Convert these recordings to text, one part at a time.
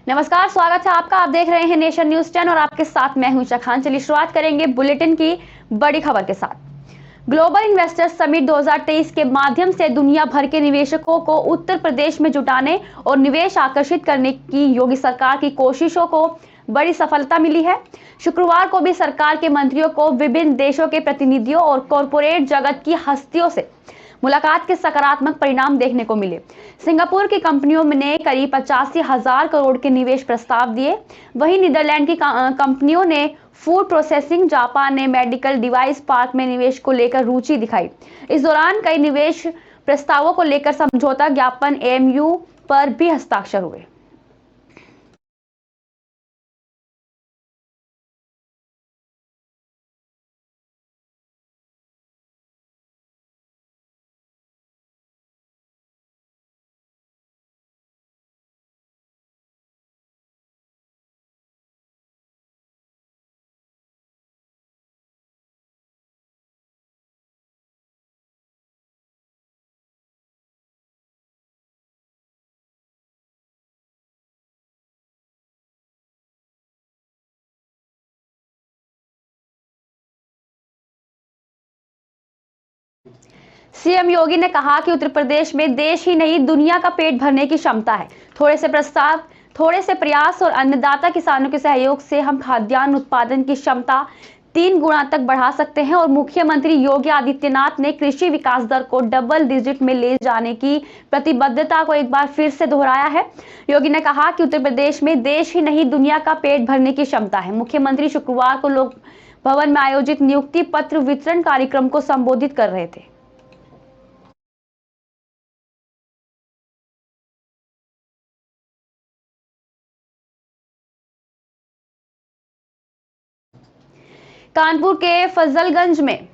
नमस्कार, स्वागत है आपका। आप देख रहे हैं नेशन न्यूज 10 और आपके साथ मैं हूं ईशा खान। चलिए शुरुआत करेंगे बुलेटिन की बड़ी खबर के साथ। ग्लोबल इन्वेस्टर्स समिट 2023 के माध्यम से दुनिया भर के निवेशकों को उत्तर प्रदेश में जुटाने और निवेश आकर्षित करने की योगी सरकार की कोशिशों को बड़ी सफलता मिली है। शुक्रवार को भी सरकार के मंत्रियों को विभिन्न देशों के प्रतिनिधियों और कॉरपोरेट जगत की हस्तियों से मुलाकात के सकारात्मक परिणाम देखने को मिले। सिंगापुर की कंपनियों ने करीब 85,000 करोड़ के निवेश प्रस्ताव दिए। वहीं नीदरलैंड की कंपनियों ने फूड प्रोसेसिंग, जापान ने मेडिकल डिवाइस पार्क में निवेश को लेकर रुचि दिखाई। इस दौरान कई निवेश प्रस्तावों को लेकर समझौता ज्ञापन एमयू पर भी हस्ताक्षर हुए। सीएम योगी ने कहा कि उत्तर प्रदेश में देश ही नहीं दुनिया का पेट भरने की क्षमता है। थोड़े से प्रयास और अन्नदाता किसानों के सहयोग से हम खाद्यान्न उत्पादन की क्षमता 3 गुना तक बढ़ा सकते हैं। और मुख्यमंत्री योगी आदित्यनाथ ने कृषि विकास दर को डबल डिजिट में ले जाने की प्रतिबद्धता को एक बार फिर से दोहराया है। योगी ने कहा कि उत्तर प्रदेश में देश ही नहीं दुनिया का पेट भरने की क्षमता है। मुख्यमंत्री शुक्रवार को लोक भवन में आयोजित नियुक्ति पत्र वितरण कार्यक्रम को संबोधित कर रहे थे। कानपुर के फजलगंज में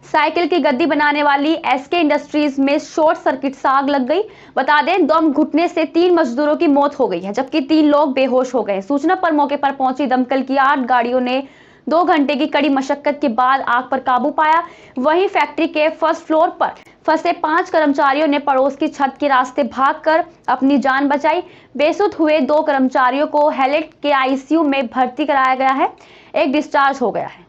साइकिल की गद्दी बनाने वाली एसके इंडस्ट्रीज में शॉर्ट सर्किट से आग लग गई। बता दें, दम घुटने से 3 मजदूरों की मौत हो गई है, जबकि 3 लोग बेहोश हो गए। सूचना पर मौके पर पहुंची दमकल की 8 गाड़ियों ने 2 घंटे की कड़ी मशक्कत के बाद आग पर काबू पाया। वहीं फैक्ट्री के फर्स्ट फ्लोर पर फंसे 5 कर्मचारियों ने पड़ोस की छत के रास्ते भागकर अपनी जान बचाई। बेसुध हुए 2 कर्मचारियों को हैलेट के आईसीयू में भर्ती कराया गया है। एक डिस्चार्ज हो गया है।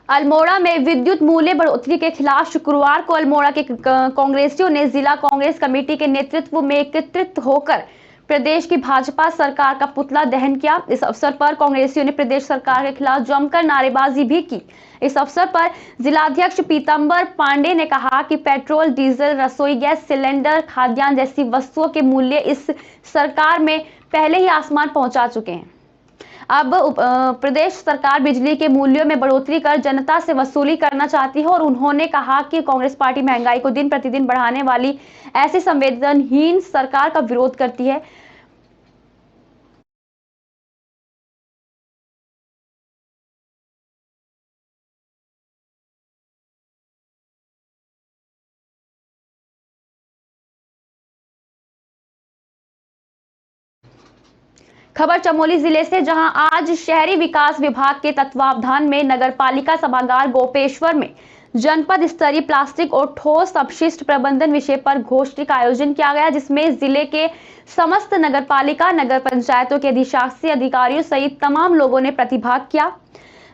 अल्मोड़ा में विद्युत मूल्य बढ़ोतरी के खिलाफ शुक्रवार को अल्मोड़ा के कांग्रेसियों ने जिला कांग्रेस कमेटी के नेतृत्व में एकत्रित होकर प्रदेश की भाजपा सरकार का पुतला दहन किया। इस अवसर पर कांग्रेसियों ने प्रदेश सरकार के खिलाफ जमकर नारेबाजी भी की। इस अवसर पर जिलाध्यक्ष पीतंबर पांडे ने कहा कि पेट्रोल, डीजल, रसोई गैस सिलेंडर, खाद्यान्न जैसी वस्तुओं के मूल्य इस सरकार में पहले ही आसमान पहुंचा चुके हैं। अब प्रदेश सरकार बिजली के मूल्यों में बढ़ोतरी कर जनता से वसूली करना चाहती है। और उन्होंने कहा कि कांग्रेस पार्टी महंगाई को दिन प्रतिदिन बढ़ाने वाली ऐसी संवेदनहीन सरकार का विरोध करती है। खबर चमोली जिले से, जहां आज शहरी विकास विभाग के तत्वावधान में नगरपालिका सभागार गोपेश्वर में जनपद स्तरीय प्लास्टिक और ठोस अपशिष्ट प्रबंधन विषय पर गोष्ठी का आयोजन किया गया, जिसमें जिले के समस्त नगरपालिका, नगर पंचायतों के अधिशासी अधिकारियों सहित तमाम लोगों ने प्रतिभाग किया।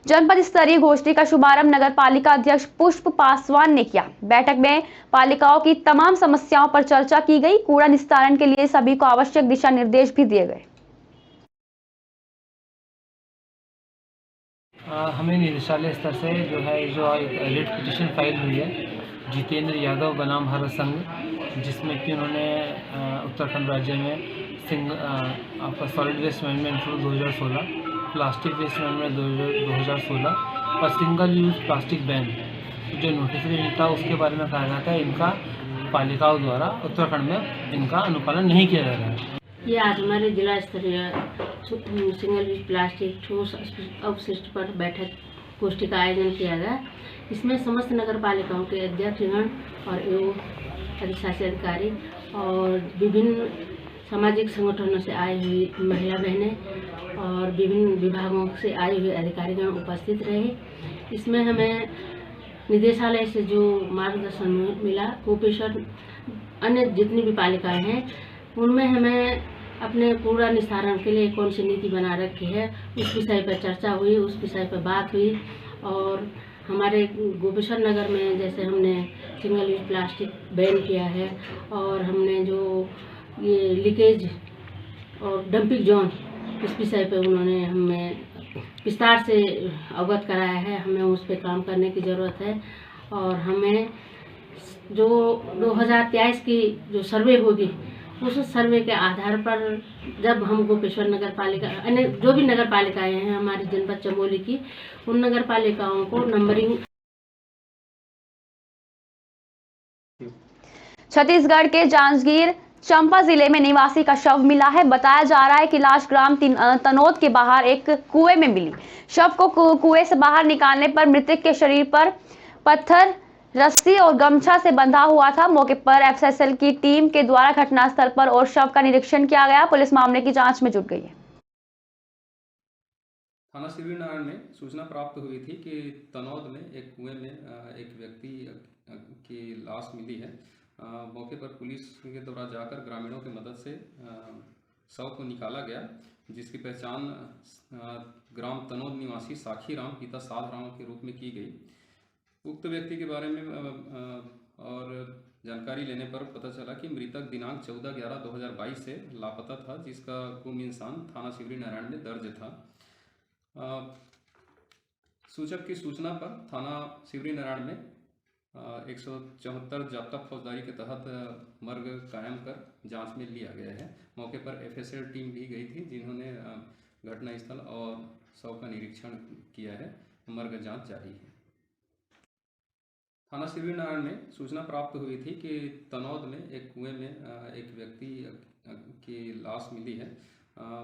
जनपद स्तरीय गोष्ठी का शुभारंभ नगर पालिका अध्यक्ष पुष्प पासवान ने किया। बैठक में पालिकाओं की तमाम समस्याओं पर चर्चा की गई। कूड़ा निस्तारण के लिए सभी को आवश्यक दिशा निर्देश भी दिए गए। हमें निदेशालय स्तर से जो रिट पिटीशन फाइल हुई है जितेंद्र यादव बनाम भारत संघ, जिसमें कि उन्होंने उत्तराखंड राज्य में आपका solid waste management rule 2016, plastic waste management 2016 और सिंगल यूज प्लास्टिक बैन जो नोटिफिकेशन था उसके बारे में कहा जाता है इनका पालिकाओं द्वारा उत्तराखंड में इनका अनुपालन नहीं किया जा रहा है। ये आज हमारे जिला स्तरीय सिंगल यूज प्लास्टिक ठोस अपशिष्ट पर बैठक गोष्ठी का आयोजन किया गया। इसमें समस्त नगर पालिकाओं के अध्यक्षगण और एवं अधिशासी अधिकारी और विभिन्न सामाजिक संगठनों से आई हुई महिला बहनें और विभिन्न विभागों से आए हुए अधिकारीगण उपस्थित रहे। इसमें हमें निदेशालय से जो मार्गदर्शन मिला, कुपोषण अन्य जितनी भी पालिकाएं हैं उनमें हमें अपने पूरा निस्तारण के लिए कौन सी नीति बना रखी है उस विषय पर चर्चा हुई, उस विषय पर बात हुई। और हमारे गोपेश्वर नगर में जैसे हमने सिंगल यूज प्लास्टिक बैन किया है और हमने जो ये लीकेज और डंपिंग जोन इस विषय पे उन्होंने हमें विस्तार से अवगत कराया है। हमें उस पर काम करने की ज़रूरत है और हमें जो 2023 की जो सर्वे होगी उस सर्वे के आधार पर जब हम गोपेश्वर नगर पालिका अन्य जो भी नगर पालिकाएँ हैं हमारी जनपद चमोली की, उन नगर पालिकाओं को नंबरिंग। छत्तीसगढ़ के जांजगीर चंपा जिले में निवासी का शव मिला है। बताया जा रहा है कि लाश ग्राम तनोद के बाहर एक कुएं में मिली। शव को कुएं से बाहर निकालने पर मृतक के शरीर पर पत्थर, रस्सी और गमछा से बंधा हुआ था। मौके पर एफएसएल की टीम के द्वारा घटनास्थल पर और शव का निरीक्षण किया गया। पुलिस मामले की जांच में जुट गई है। थाना शिवरीनारायण में सूचना प्राप्त हुई थी कि तनौद में एक कुएं में एक व्यक्ति की लाश मिली है। मौके पर पुलिस के द्वारा जाकर ग्रामीणों की मदद से शव को निकाला गया, जिसकी पहचान ग्राम तनौद निवासी साखी राम पिता साध राम के रूप में की गई। उक्त व्यक्ति के बारे में और जानकारी लेने पर पता चला कि मृतक दिनांक 14/11/2022 से लापता था, जिसका गुम इंसान थाना शिवरीनारायण में दर्ज था। सूचक की सूचना पर थाना शिवरीनारायण में 174 जाब्ता फौजदारी के तहत मर्ग कायम कर जांच में लिया गया है। मौके पर एफएसएल टीम भी गई थी, जिन्होंने घटनास्थल और शव का निरीक्षण किया है। मर्ग जांच जारी है। थाना शिवरीनारायण में सूचना प्राप्त हुई थी कि तनौद में एक कुएं में एक व्यक्ति की लाश मिली है।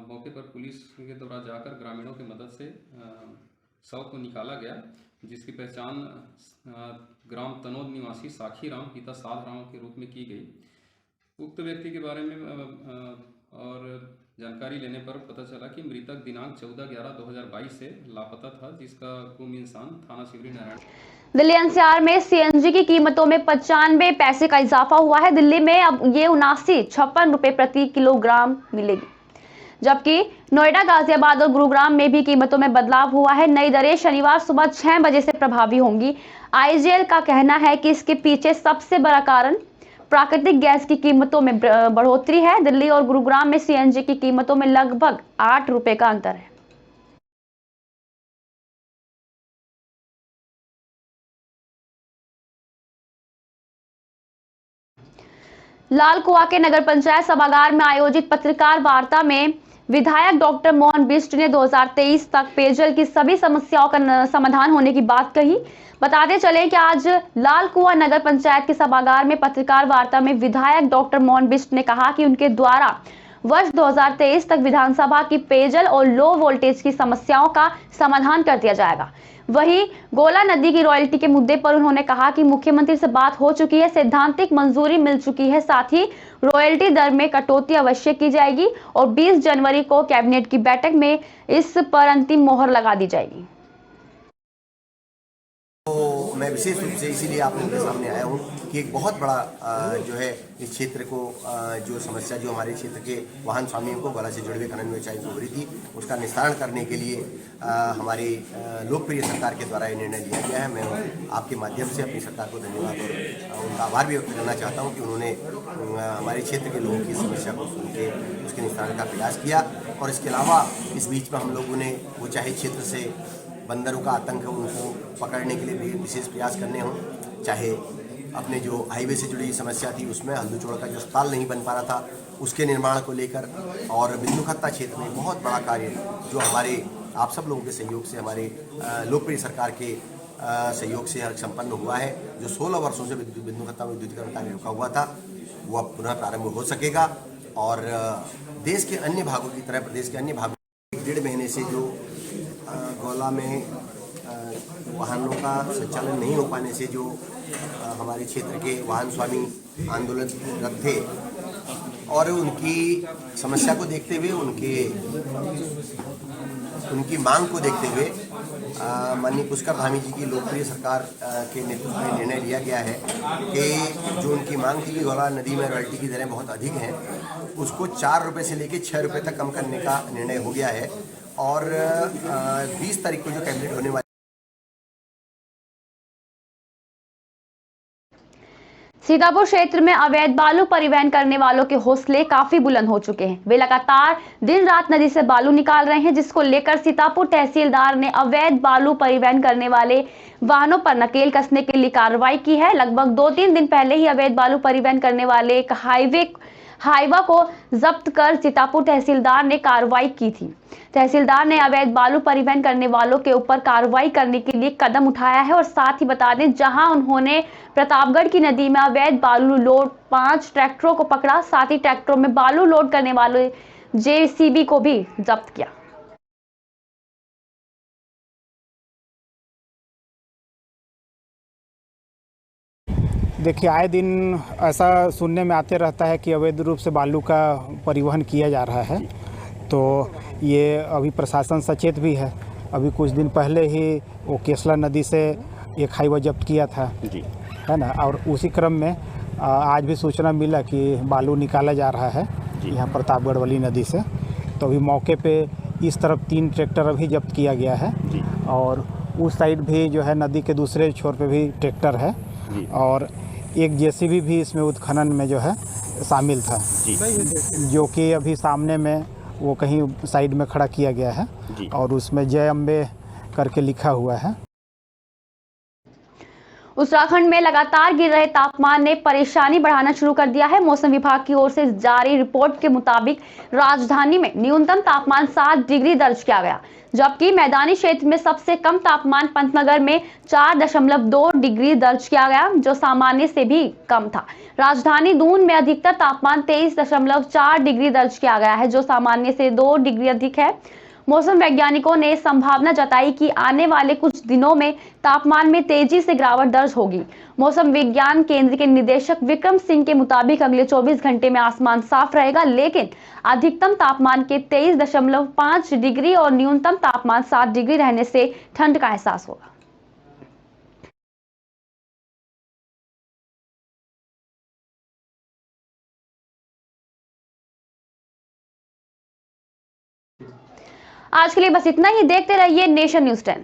मौके पर पुलिस के द्वारा जाकर ग्रामीणों की मदद से शव को निकाला गया, जिसकी पहचान ग्राम तनौद निवासी साखी राम पिता साध राम के रूप में की गई। उक्त व्यक्ति के बारे में और जानकारी लेने पर पता चला कि मृतक दिनांक 14/11/2022 से लापता था, जिसका गुम इंसान थाना शिवरीनारायण। दिल्ली एनसीआर में सीएनजी की कीमतों में 95 पैसे का इजाफा हुआ है। दिल्ली में अब ये 59-56 रुपए प्रति किलोग्राम मिलेगी, जबकि नोएडा, गाजियाबाद और गुरुग्राम में भी कीमतों में बदलाव हुआ है। नई दरें शनिवार सुबह 6 बजे से प्रभावी होंगी। आईजीएल का कहना है कि इसके पीछे सबसे बड़ा कारण प्राकृतिक गैस की कीमतों में बढ़ोतरी है। दिल्ली और गुरुग्राम में सीएनजी की कीमतों में लगभग 8 रुपए का अंतर है। लाल कुआं के नगर पंचायत सभागार में आयोजित पत्रकार वार्ता में विधायक डॉक्टर मोहन बिष्ट ने 2023 तक पेयजल की सभी समस्याओं का समाधान होने की बात कही। बताते चले कि आज लाल कुआं नगर पंचायत के सभागार में पत्रकार वार्ता में विधायक डॉक्टर मोहन बिष्ट ने कहा कि उनके द्वारा वर्ष 2023 तक विधानसभा की पेयजल और लो वोल्टेज की समस्याओं का समाधान कर दिया जाएगा। वहीं गोला नदी की रॉयल्टी के मुद्दे पर उन्होंने कहा कि मुख्यमंत्री से बात हो चुकी है, सैद्धांतिक मंजूरी मिल चुकी है, साथ ही रॉयल्टी दर में कटौती अवश्य की जाएगी और 20 जनवरी को कैबिनेट की बैठक में इस पर अंतिम मोहर लगा दी जाएगी। तो मैं विशेष रूप से इसीलिए आप लोगों के सामने आया हूँ कि एक बहुत बड़ा जो है इस क्षेत्र को जो समस्या जो हमारे क्षेत्र के वाहन स्वामियों को गोला से जुड़े हुए खनन व्यवसाय को हो रही थी, उसका निस्तारण करने के लिए हमारी लोकप्रिय सरकार के द्वारा ये निर्णय लिया गया है। मैं आपके माध्यम से अपनी सरकार को धन्यवाद और उनका आभार भी व्यक्त करना चाहता हूँ कि उन्होंने हमारे क्षेत्र के लोगों की समस्या को सुन के उसके निस्तारण का प्रयास किया। और इसके अलावा इस बीच में हम लोगों ने वो चाहे क्षेत्र से बंदरों का आतंक है उनको पकड़ने के लिए भी विशेष प्रयास करने हों, चाहे अपने जो हाईवे से जुड़ी समस्या थी उसमें हल्दूचोड़ का जो अस्पताल नहीं बन पा रहा था उसके निर्माण को लेकर, और बिंदुखत्ता क्षेत्र में बहुत बड़ा कार्य जो हमारे आप सब लोगों के सहयोग से हमारे लोकप्रिय सरकार के सहयोग से संपन्न हुआ है। जो 16 वर्षों से बिंदुखत्ता में विद्युतीकरण कार्य रुका हुआ था वो अब पुनः प्रारंभ हो सकेगा। और देश के अन्य भागों की तरह प्रदेश के अन्य भागों 1.5 महीने से जो गोला में वाहनों का संचालन नहीं हो पाने से जो हमारे क्षेत्र के वाहन स्वामी आंदोलनरत थे और उनकी समस्या को देखते हुए, उनकी मांग को देखते हुए माननीय पुष्कर धामी जी की लोकप्रिय सरकार के नेतृत्व में निर्णय लिया गया है कि जो उनकी मांग थी कि गौला नदी में रॉयल्टी की दरें बहुत अधिक हैं, उसको 4 रुपये से लेकर 6 रुपये तक कम करने का निर्णय हो गया है। और 20 तारीख को जो कैबिनेट होने वाली सीतापुर क्षेत्र में अवैध बालू परिवहन करने वालों के हौसले काफी बुलंद हो चुके हैं। वे लगातार दिन रात नदी से बालू निकाल रहे हैं, जिसको लेकर सीतापुर तहसीलदार ने अवैध बालू परिवहन करने वाले वाहनों पर नकेल कसने के लिए कार्रवाई की है। लगभग 2-3 दिन पहले ही अवैध बालू परिवहन करने वाले एक हाईवा को जब्त कर सीतापुर तहसीलदार ने कार्रवाई की थी। तहसीलदार ने अवैध बालू परिवहन करने वालों के ऊपर कार्रवाई करने के लिए कदम उठाया है। और साथ ही बता दें, जहां उन्होंने प्रतापगढ़ की नदी में अवैध बालू लोड 5 ट्रैक्टरों को पकड़ा, साथ ही ट्रैक्टरों में बालू लोड करने वाले JCB को भी जब्त किया। देखिए, आए दिन ऐसा सुनने में आते रहता है कि अवैध रूप से बालू का परिवहन किया जा रहा है। तो ये अभी प्रशासन सचेत भी है। अभी कुछ दिन पहले ही वो केसला नदी से एक हाईवा जब्त किया था जी, है ना। और उसी क्रम में आज भी सूचना मिला कि बालू निकाला जा रहा है यहाँ प्रतापगढ़ वाली नदी से। तो अभी मौके पे इस तरफ 3 ट्रैक्टर अभी जब्त किया गया है और उस साइड भी जो है नदी के दूसरे छोर पे भी ट्रैक्टर है और एक JCB भी इसमें उत्खनन में जो है शामिल था जो कि अभी सामने में वो कहीं साइड में खड़ा किया गया है और उसमें जय अम्बे करके लिखा हुआ है। उत्तराखंड में लगातार गिर रहे तापमान ने परेशानी बढ़ाना शुरू कर दिया है। मौसम विभाग की ओर से जारी रिपोर्ट के मुताबिक राजधानी में न्यूनतम तापमान 7 डिग्री दर्ज किया गया, जबकि मैदानी क्षेत्र में सबसे कम तापमान पंतनगर में 4.2 डिग्री दर्ज किया गया, जो सामान्य से भी कम था। राजधानी दून में अधिकतर तापमान 23.4 डिग्री दर्ज किया गया है, जो सामान्य से 2 डिग्री अधिक है। मौसम वैज्ञानिकों ने संभावना जताई कि आने वाले कुछ दिनों में तापमान में तेजी से गिरावट दर्ज होगी। मौसम विज्ञान केंद्र के निदेशक विक्रम सिंह के मुताबिक अगले 24 घंटे में आसमान साफ रहेगा, लेकिन अधिकतम तापमान के 23.5 डिग्री और न्यूनतम तापमान 7 डिग्री रहने से ठंड का एहसास होगा। आज के लिए बस इतना ही। देखते रहिए नेशन न्यूज़ 10।